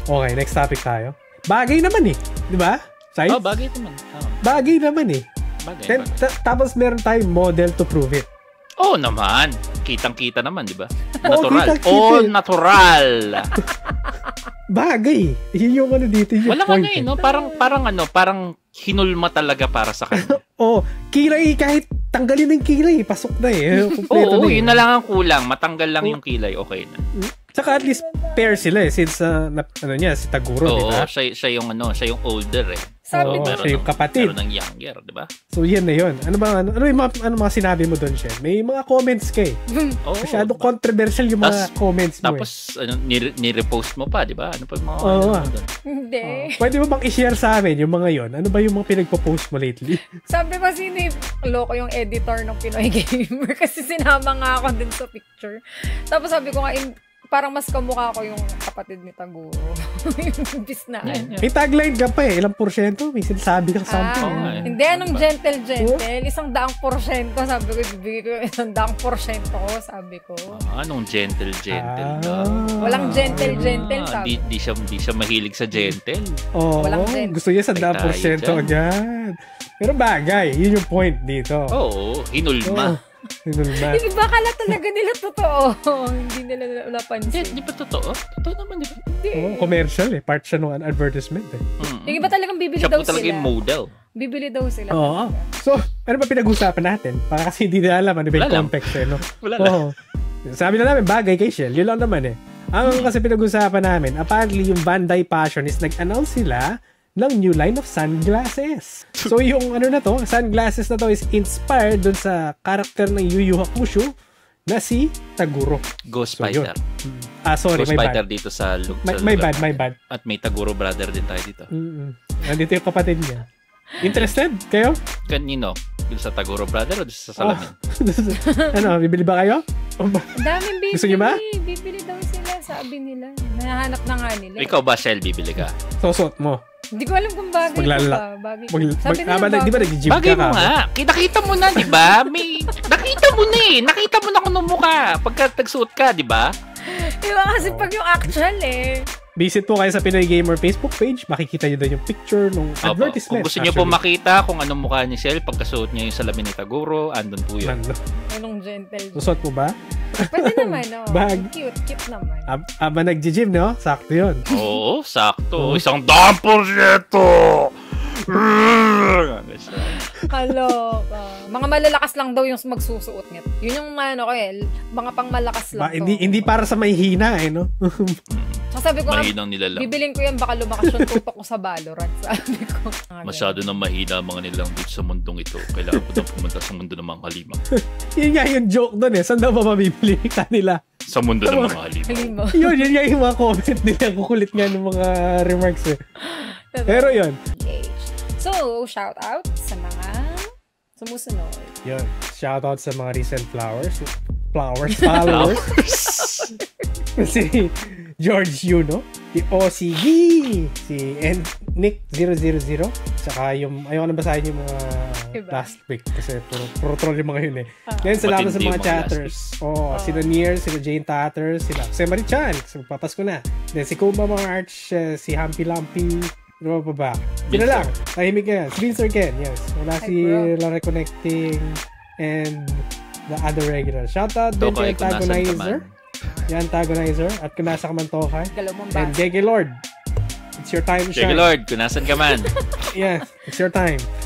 Okay, next topic tayo. Bagay naman eh. Di ba? Sites? Bagay naman. Bagay naman eh. Bagay. Tapos meron tayong model to prove it. Naman. Kitang-kita naman, di ba? Natural. Kitang-kita. All natural. Bagay. Yun yung dito yung walang point. No? Parang hinulma talaga para sa kanya. Kilay kahit tanggalin ng kilay, pasok na eh. Oo, yun na lang ang kulang. Matanggal lang yung kilay, okay na. Tsaka at least pair sila eh, since si Taguro, di ba? Siya yung older eh. Sabi ko, siya yung kapatid. Pero ng younger, di ba? So yan na yun. Ano yung mga sinabi mo doon, Shen? May mga comments ka eh. Masyado controversial yung mga comments mo. Tapos, ni-repost mo pa, di ba? Ano pa yung mga doon? Hindi. Pwede mo bang i-share sa amin yung mga yon? Ano ba yung mga pinagpo-post mo lately? Sabi ko loko yung editor ng Pinoy Gamer kasi sinama nga ako dun sa picture. Tapos sabi ko nga, parang mas kamukha ko yung kapatid ni Taguro. Yung bisnaan. May tagline ka pa eh. Ilang porsyento? May sinasabi kang something. Hindi, anong gentle. 100%. Sabi ko, bibigay ko 100% ko, sabi ko. Anong gentle? Walang gentle, sabi. Di siya mahilig sa gentle. Walang gentle. Gusto niya 100% agad. Pero bagay, yun yung point dito. Hinulma. Yung iba kala talaga nila totoo. Hindi nila napansin. Hindi ba totoo? Totoo naman, di ba? Commercial eh. Part siya ng advertisement eh. Yung iba talagang bibili daw sila. Siya po talaga yung model. Bibili daw sila. So, ano ba pinag-usapan natin? Para kasi hindi nila alam ano ba yung context eh, no? Wala lang. Sabi na namin, bagay kay Shell. Yun lang naman eh. Ang kasi pinag-usapan namin, apparently yung Bandai Passion is nag-announce sila ng new line of sunglasses. So yung sunglasses na to is inspired dun sa character ng Yu Yu Hakusho na si Taguro. Ghost Fighter. Sorry, Ghost Fighter dito sa my bad. At may Taguro brother din tayo dito. Nandito yung kapatid niya. Interested kayo? Kanino? Yung sa Taguro brother o sa salamin? Bibili ba kayo? Daming bibili. Gusto niyo ba? Bibili daw sila, sabi nila. Nahanap na nga nila. Ikaw ba, Shell, bibili ka? Susot mo. Hindi ko alam kung bagay Sabi nila di ba nag-gym ka? Bagay mo nga. Nakita mo na, di ba? Nakita mo na eh. Nakita mo na kung mukha pagka tagsuot ka, di ba? Iba kasi pag yung actual eh. Visit po kayo sa Pinoy Gamer Facebook page. Makikita nyo doon yung picture ng advertisement. Kung gusto nyo po makita kung anong mukha ni Shell pagkasuot niya yung salamin ni Taguro, andun po yun. Anong gentle. Susot mo ba? Pwede naman, Bag. Cute naman. Aba nag-gym, no? Sakto yun. Oo, sakto. 100%! Kaloka. Mga malalakas lang daw yung magsusuot niya. Yun yung mga pang malakas lang. Hindi para sa may hina eh, no? Sabi ko, nilalang. Bibiling ko yan, baka lumakas yung tutok ko sa Valorant. Sabi ko. Masyado nang mahina mga nilang dito sa mundong ito. Kailangan ko na pumunta sa mundo ng mga halima. Yun nga yung joke doon eh. Saan daw ba mabibili kanila? Sa mundo ng mga halima. Yun nga yung mga comment nila. Kukulit nga ng mga remarks eh. Pero yun. So, shout out sa mga sumusunod. Yun. Shout out sa mga recent followers. Si George Yuno, si OCG, si Nick000, saka yung, ayaw ko na basahin yung mga last week kasi puro troll yung mga yun eh. Ngayon salamat sa mga chatters. Sila Nier, sila Jane Tatters, sila Jose Marichan, kasi magpapasko na. Then si Kuma March, si Humpy Lumpy, ano pa ba? Yun na lang, tahimik ka yan. Si Vincer Ken, yes. Wala si La Reconnecting and the other regular. Shoutout din kay Antagonizer. Yung Antagonizer at kung nasa ka man Tokay. And Gege Lord. It's your time to shine. Gege Lord, kung nasan ka man. Yes, it's your time.